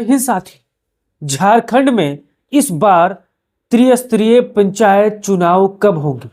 ही साथी, झारखंड में इस बार त्रिस्तरीय पंचायत चुनाव कब होंगे?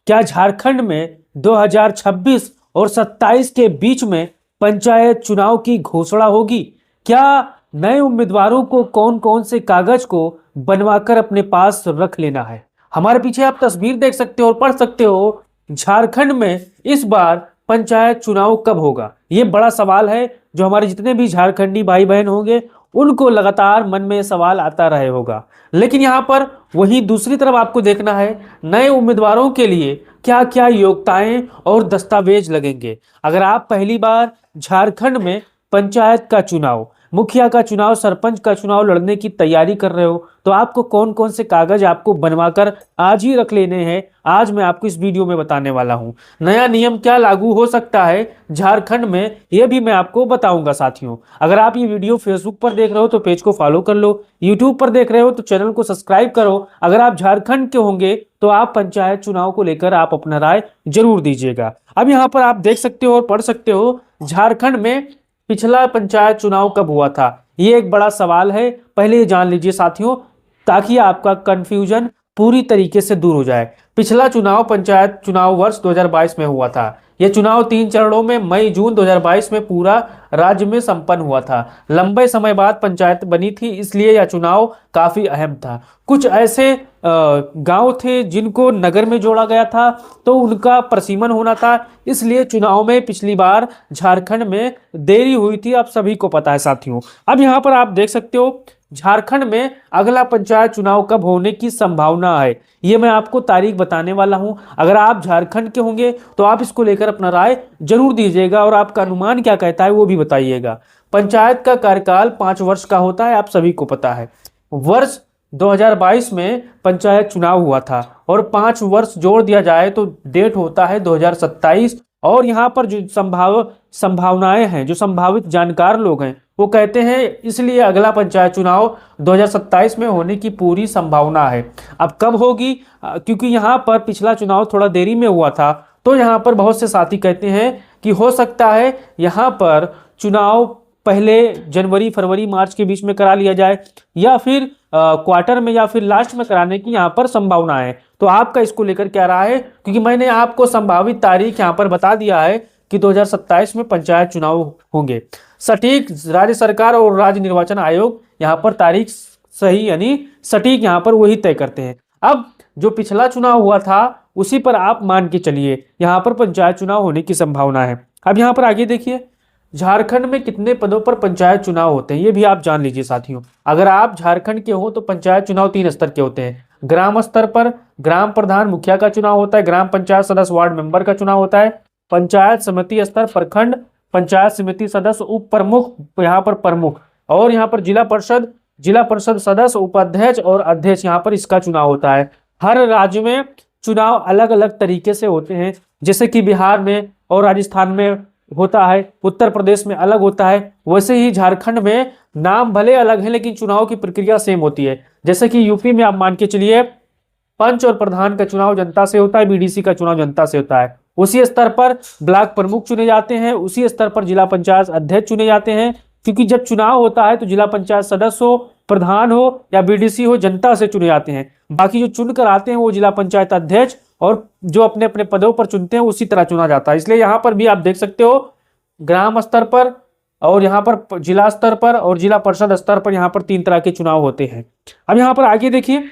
क्या झारखंड में 2026 और 27 के बीच में पंचायत चुनाव की घोषणा होगी? क्या नए उम्मीदवारों को कौन कौन से कागज को बनवाकर अपने पास रख लेना है? हमारे पीछे आप तस्वीर देख सकते हो और पढ़ सकते हो, झारखंड में इस बार पंचायत चुनाव कब होगा? ये बड़ा सवाल है जो हमारे जितने भी झारखंडी भाई बहन होंगे उनको लगातार मन में सवाल आता रहे होगा। लेकिन यहाँ पर वहीं दूसरी तरफ आपको देखना है, नए उम्मीदवारों के लिए क्या क्या योग्यताएं और दस्तावेज लगेंगे। अगर आप पहली बार झारखंड में पंचायत का चुनाव, मुखिया का चुनाव, सरपंच का चुनाव लड़ने की तैयारी कर रहे हो तो आपको कौन कौन से कागज आपको बनवाकर आज ही रख लेने हैं, आज मैं आपको इस वीडियो में बताने वाला हूं। नया नियम क्या लागू हो सकता है झारखंड में, यह भी मैं आपको बताऊंगा साथियों। अगर आप ये वीडियो फेसबुक पर देख रहे हो तो पेज को फॉलो कर लो, यूट्यूब पर देख रहे हो तो चैनल को सब्सक्राइब करो। अगर आप झारखंड के होंगे तो आप पंचायत चुनाव को लेकर आप अपना राय जरूर दीजिएगा। अब यहाँ पर आप देख सकते हो और पढ़ सकते हो, झारखंड में पिछला पंचायत चुनाव कब हुआ था? ये एक बड़ा सवाल है, पहले ये जान लीजिए साथियों, ताकि आपका कंफ्यूजन पूरी तरीके से दूर हो जाए। पिछला चुनाव पंचायत चुनाव वर्ष 2022 में हुआ था। यह चुनाव 3 चरणों में मई जून 2022 में पूरा राज्य में संपन्न हुआ था। लंबे समय बाद पंचायत बनी थी, इसलिए यह चुनाव काफी अहम था। कुछ ऐसे गांव थे जिनको नगर में जोड़ा गया था, तो उनका प्रसीमन होना था, इसलिए चुनाव में पिछली बार झारखंड में देरी हुई थी। आप सभी को पता है साथियों। अब यहाँ पर आप देख सकते हो, झारखंड में अगला पंचायत चुनाव कब होने की संभावना है, ये मैं आपको तारीख बताने वाला हूं। अगर आप झारखंड के होंगे तो आप इसको लेकर अपना राय जरूर दीजिएगा और आपका अनुमान क्या कहता है वो भी बताइएगा। पंचायत का कार्यकाल 5 वर्ष का होता है, आप सभी को पता है। वर्ष 2022 में पंचायत चुनाव हुआ था और 5 वर्ष जोड़ दिया जाए तो डेट होता है 2027। और यहाँ पर जो संभावनाएं हैं, जो संभावित जानकार लोग हैं वो कहते हैं इसलिए अगला पंचायत चुनाव 2027 में होने की पूरी संभावना है। अब कब होगी, क्योंकि यहाँ पर पिछला चुनाव थोड़ा देरी में हुआ था, तो यहाँ पर बहुत से साथी कहते हैं कि हो सकता है यहाँ पर चुनाव पहले जनवरी फरवरी मार्च के बीच में करा लिया जाए, या फिर क्वार्टर में या फिर लास्ट में कराने की यहाँ पर संभावना है। तो आपका इसको लेकर क्या राय है? क्योंकि मैंने आपको संभावित तारीख यहाँ पर बता दिया है कि 2027 में पंचायत चुनाव होंगे। सटीक राज्य सरकार और राज्य निर्वाचन आयोग यहाँ पर तारीख सही यानी सटीक यहाँ पर वही तय करते हैं। अब जो पिछला चुनाव हुआ था उसी पर आप मान के चलिए, यहाँ पर पंचायत चुनाव होने की संभावना है। अब यहाँ पर आगे देखिए, झारखंड में कितने पदों पर पंचायत चुनाव होते हैं ये भी आप जान लीजिए साथियों। अगर आप झारखंड के हो तो पंचायत चुनाव 3 स्तर के होते हैं। ग्राम स्तर पर ग्राम प्रधान मुखिया का चुनाव होता है, ग्राम पंचायत सदस्य वार्ड मेंबर का चुनाव होता है, पंचायत समिति स्तर प्रखंड पंचायत समिति सदस्य उप प्रमुख, यहाँ पर प्रमुख, और यहाँ पर जिला परिषद सदस्य उपाध्यक्ष और अध्यक्ष, यहाँ पर इसका चुनाव होता है। हर राज्य में चुनाव अलग अलग तरीके से होते हैं, जैसे कि बिहार में और राजस्थान में होता है, उत्तर प्रदेश में अलग होता है, वैसे ही झारखंड में नाम भले अलग है लेकिन चुनाव की प्रक्रिया सेम होती है। जैसे कि यूपी में आप मान के चलिए पंच और प्रधान का चुनाव जनता से होता है, बीडीसी का चुनाव जनता से होता है। उसी स्तर पर ब्लॉक प्रमुख चुने जाते हैं, उसी स्तर पर जिला पंचायत अध्यक्ष चुने जाते हैं, क्योंकि जब चुनाव होता है तो जिला पंचायत सदस्य हो, प्रधान हो या बीडीसी हो, जनता से चुने जाते हैं। बाकी जो चुनकर आते हैं वो जिला पंचायत अध्यक्ष और जो अपने अपने पदों पर चुनते हैं उसी तरह चुना जाता है। इसलिए यहाँ पर भी आप देख सकते हो, ग्राम स्तर पर और यहाँ पर जिला स्तर पर और जिला परिषद स्तर पर यहाँ पर 3 तरह के चुनाव होते हैं। अब यहाँ पर आगे देखिए,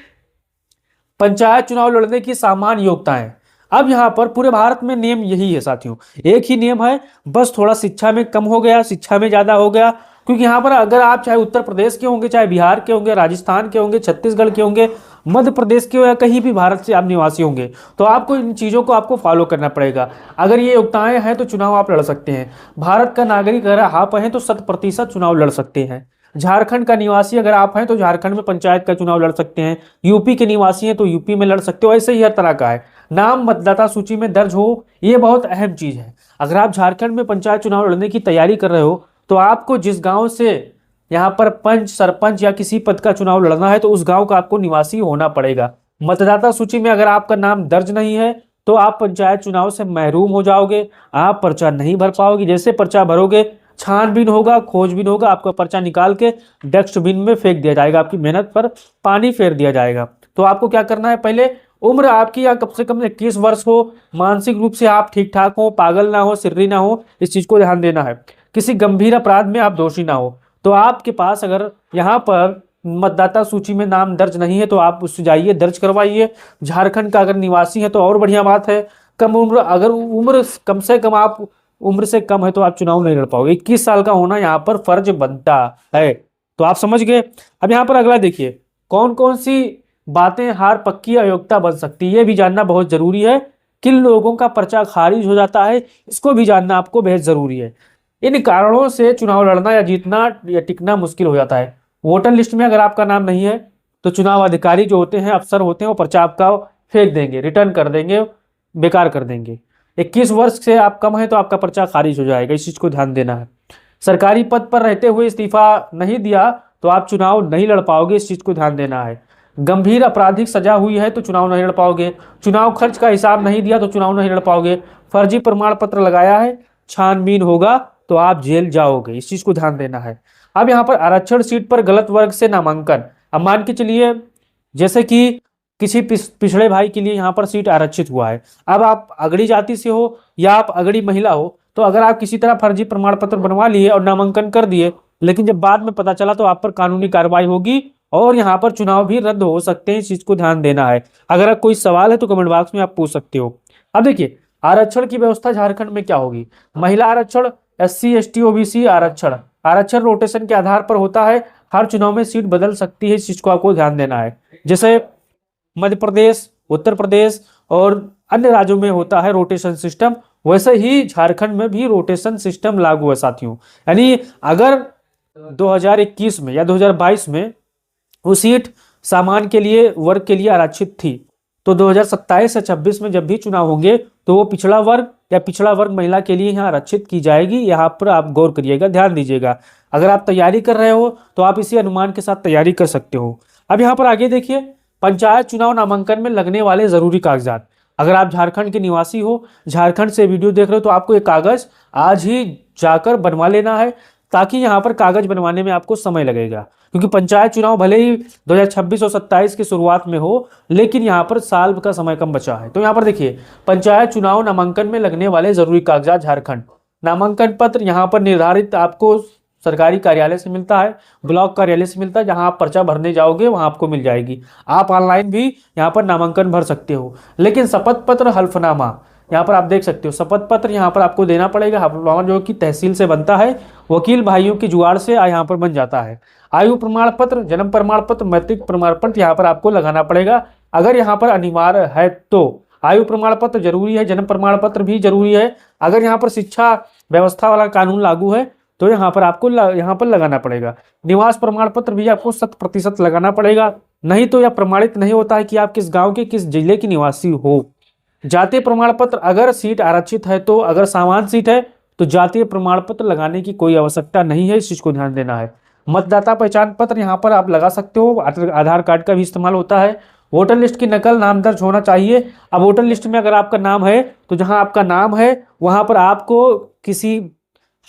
पंचायत चुनाव लड़ने की सामान्य योग्यताएं। अब यहाँ पर पूरे भारत में नियम यही है साथियों, एक ही नियम है, बस थोड़ा शिक्षा में कम हो गया, शिक्षा में ज्यादा हो गया। क्योंकि यहाँ पर अगर आप चाहे उत्तर प्रदेश के होंगे, चाहे बिहार के होंगे, राजस्थान के होंगे, छत्तीसगढ़ के होंगे, मध्य प्रदेश के हो या कहीं भी भारत से आप निवासी होंगे, तो आपको इन चीज़ों को आपको फॉलो करना पड़ेगा। अगर ये योग्यताएं हैं तो चुनाव आप लड़ सकते हैं। भारत का नागरिक अगर आप हैं तो 100% चुनाव लड़ सकते हैं। झारखंड का निवासी अगर आप हैं तो झारखंड में पंचायत का चुनाव लड़ सकते हैं। यूपी के निवासी हैं तो यूपी में लड़ सकते हो। ऐसे ही हर तरह का है। नाम मतदाता सूची में दर्ज हो, ये बहुत अहम चीज़ है। अगर आप झारखंड में पंचायत चुनाव लड़ने की तैयारी कर रहे हो तो आपको जिस गाँव से यहाँ पर पंच, सरपंच या किसी पद का चुनाव लड़ना है तो उस गांव का आपको निवासी होना पड़ेगा। मतदाता सूची में अगर आपका नाम दर्ज नहीं है तो आप पंचायत चुनाव से महरूम हो जाओगे, आप पर्चा नहीं भर पाओगे। जैसे पर्चा भरोगे छानबीन होगा, खोजबीन होगा, आपका पर्चा निकाल के डस्टबिन में फेंक दिया जाएगा, आपकी मेहनत पर पानी फेर दिया जाएगा। तो आपको क्या करना है, पहले उम्र आपकी या कम से कम 21 वर्ष हो, मानसिक रूप से आप ठीक ठाक हो, पागल ना हो, सिर्री ना हो, इस चीज को ध्यान देना है। किसी गंभीर अपराध में आप दोषी ना हो। तो आपके पास अगर यहाँ पर मतदाता सूची में नाम दर्ज नहीं है तो आप उससे जाइए, दर्ज करवाइए। झारखंड का अगर निवासी है तो और बढ़िया बात है। कम उम्र, अगर उम्र कम से कम आप उम्र से कम है तो आप चुनाव नहीं लड़ पाओगे। 21 साल का होना यहाँ पर फर्ज बनता है। तो आप समझ गए। अब यहाँ पर अगला देखिए, कौन कौन सी बातें हार पक्की अयोग्यता बन सकती है, ये भी जानना बहुत जरूरी है। किन लोगों का पर्चा खारिज हो जाता है, इसको भी जानना आपको बेहद जरूरी है। इन कारणों से चुनाव लड़ना या जीतना या टिकना मुश्किल हो जाता है। वोटर लिस्ट में अगर आपका नाम नहीं है तो चुनाव अधिकारी जो होते हैं, अफसर होते हैं, वो पर्चा आपका फेंक देंगे, रिटर्न कर देंगे, बेकार कर देंगे। 21 वर्ष से आप कम है तो आपका पर्चा खारिज हो जाएगा, इस चीज को ध्यान देना है। सरकारी पद पर रहते हुए इस्तीफा नहीं दिया तो आप चुनाव नहीं लड़ पाओगे, इस चीज को ध्यान देना है। गंभीर आपराधिक सजा हुई है तो चुनाव नहीं लड़ पाओगे। चुनाव खर्च का हिसाब नहीं दिया तो चुनाव नहीं लड़ पाओगे। फर्जी प्रमाण पत्र लगाया है, छानबीन होगा तो आप जेल जाओगे, इस चीज को ध्यान देना है। अब यहाँ पर आरक्षण सीट पर गलत वर्ग से नामांकन। अब मान के चलिए जैसे कि किसी पिछड़े भाई के लिए यहाँ पर सीट आरक्षित हुआ है। अब आप अगड़ी जाति से हो या आप अगड़ी महिला हो, तो अगर आप किसी तरह फर्जी प्रमाण पत्र बनवा लिए और नामांकन कर दिए, लेकिन जब बाद में पता चला तो आप पर कानूनी कार्रवाई होगी और यहाँ पर चुनाव भी रद्द हो सकते हैं, इस चीज को ध्यान देना है। अगर कोई सवाल है तो कमेंट बॉक्स में आप पूछ सकते हो। अब देखिए आरक्षण की व्यवस्था झारखंड में क्या होगी। महिला आरक्षण, SC ST OBC आरक्षण। आरक्षण रोटेशन के आधार पर होता है, हर चुनाव में सीट बदल सकती है, इस चीज को आपको ध्यान देना है। जैसे मध्य प्रदेश, उत्तर प्रदेश और अन्य राज्यों में होता है रोटेशन सिस्टम, वैसे ही झारखंड में भी रोटेशन सिस्टम लागू है साथियों। यानी अगर 2021 में या 2022 में वो सीट सामान्य के लिए, वर्ग के लिए आरक्षित थी, तो 2027 से 26 में जब भी चुनाव होंगे तो वो पिछड़ा वर्ग या पिछड़ा वर्ग महिला के लिए यहाँ आरक्षित की जाएगी। यहाँ पर आप गौर करिएगा, ध्यान दीजिएगा। अगर आप तैयारी कर रहे हो तो आप इसी अनुमान के साथ तैयारी कर सकते हो। अब यहाँ पर आगे देखिए, पंचायत चुनाव नामांकन में लगने वाले जरूरी कागजात। अगर आप झारखंड के निवासी हो, झारखंड से वीडियो देख रहे हो, तो आपको एक कागज आज ही जाकर बनवा लेना है, ताकि यहाँ पर कागज बनवाने में आपको समय लगेगा। क्योंकि पंचायत चुनाव भले ही 2026 और 27 की शुरुआत में हो, लेकिन यहाँ पर साल का समय कम बचा है। तो यहाँ पर देखिए, पंचायत चुनाव नामांकन में लगने वाले जरूरी कागजात झारखंड। नामांकन पत्र यहाँ पर निर्धारित आपको सरकारी कार्यालय से मिलता है, ब्लॉक कार्यालय से मिलता है, जहां आप पर्चा भरने जाओगे वहां आपको मिल जाएगी। आप ऑनलाइन भी यहाँ पर नामांकन भर सकते हो। लेकिन शपथ पत्र, हल्फनामा यहाँ पर आप देख सकते हो, शपथ पत्र यहाँ पर आपको देना पड़ेगा। हल्फनामा जो कि तहसील से बनता है, वकील भाइयों की जुगाड़ से यहाँ पर बन जाता है। आयु प्रमाण पत्र, जन्म प्रमाण पत्र, मैट्रिक प्रमाण पत्र यहाँ पर आपको लगाना पड़ेगा। अगर यहाँ पर अनिवार्य है तो आयु प्रमाण पत्र जरूरी है, जन्म प्रमाण पत्र भी जरूरी है। अगर यहाँ पर शिक्षा व्यवस्था वाला कानून लागू है तो यहाँ पर आपको यहाँ पर लगाना पड़ेगा। निवास प्रमाण पत्र भी आपको 100% लगाना पड़ेगा, नहीं तो यह प्रमाणित नहीं होता है कि आप किस गांव के, किस जिले के निवासी हो। जातीय प्रमाण पत्र, अगर सीट आरक्षित है तो, अगर सामान्य सीट है तो जातीय प्रमाण पत्र लगाने की कोई आवश्यकता नहीं है, इस चीज को ध्यान देना है। मतदाता पहचान पत्र यहाँ पर आप लगा सकते हो, आधार कार्ड का भी इस्तेमाल होता है। वोटर लिस्ट की नकल, नाम दर्ज होना चाहिए। अब वोटर लिस्ट में अगर आपका नाम है तो जहां आपका नाम है वहां पर आपको किसी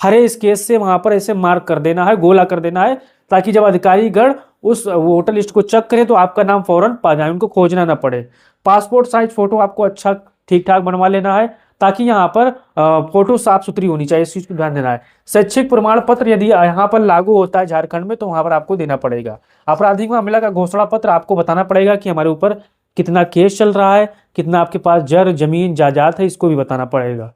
हरे स्केच से वहां पर ऐसे मार्क कर देना है, गोला कर देना है, ताकि जब अधिकारी गण उस वोटर लिस्ट को चेक करें तो आपका नाम फौरन पा जाए, उनको खोजना ना पड़े। पासपोर्ट साइज फोटो आपको अच्छा ठीक ठाक बनवा लेना है, ताकि यहाँ पर फोटो साफ सुथरी होनी चाहिए, इस चीज को ध्यान देना है। शैक्षिक प्रमाण पत्र यदि यहाँ पर लागू होता है झारखंड में तो वहां पर आपको देना पड़ेगा। आपराधिक मामला का घोषणा पत्र आपको बताना पड़ेगा कि हमारे ऊपर कितना केस चल रहा है, कितना आपके पास जमीन जायदाद है, इसको भी बताना पड़ेगा।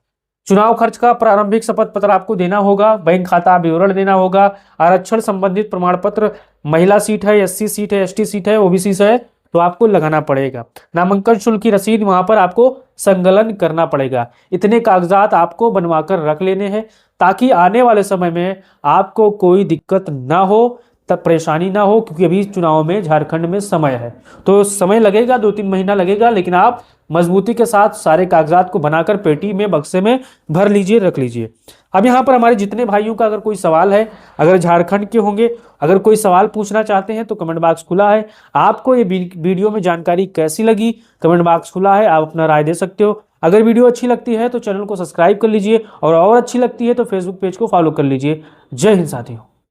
चुनाव खर्च का प्रारंभिक शपथ पत्र आपको देना होगा, बैंक खाता विवरण देना होगा। आरक्षण संबंधित प्रमाण पत्र, महिला सीट है, SC सीट है, ST सीट है, OBC से है तो आपको लगाना पड़ेगा। नामांकन शुल्क की रसीद वहां पर आपको संकलन करना पड़ेगा। इतने कागजात आपको बनवाकर रख लेने हैं, ताकि आने वाले समय में आपको कोई दिक्कत ना हो, तब परेशानी ना हो। क्योंकि अभी चुनाव में झारखंड में समय है, तो समय लगेगा, 2-3 महीना लगेगा, लेकिन आप मजबूती के साथ सारे कागजात को बनाकर पेटी में, बक्से में भर लीजिए, रख लीजिए। अब यहाँ पर हमारे जितने भाइयों का अगर कोई सवाल है, अगर झारखंड के होंगे, अगर कोई सवाल पूछना चाहते हैं तो कमेंट बॉक्स खुला है। आपको ये वीडियो में जानकारी कैसी लगी, कमेंट बॉक्स खुला है, आप अपना राय दे सकते हो। अगर वीडियो अच्छी लगती है तो चैनल को सब्सक्राइब कर लीजिए और अच्छी लगती है तो फेसबुक पेज को फॉलो कर लीजिए। जय हिंद साथियों।